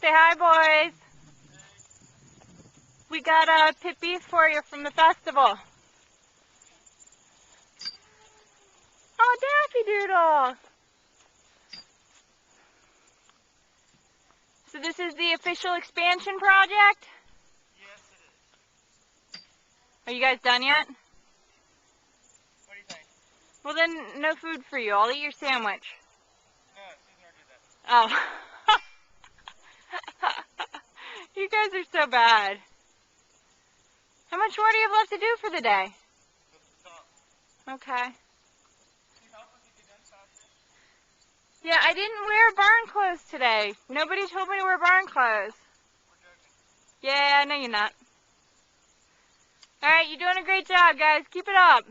Say hi, boys. We got a pit beef for you from the festival. Oh, Daffy Doodle. So this is the official expansion project? Yes, it is. Are you guys done yet? What do you think? Well then, no food for you. I'll eat your sandwich. No, Susan already did that. Oh. You guys are so bad. How much more do you have left to do for the day? Okay. Yeah, I didn't wear barn clothes today. Nobody told me to wear barn clothes. Yeah, I know you're not. Alright, you're doing a great job, guys. Keep it up.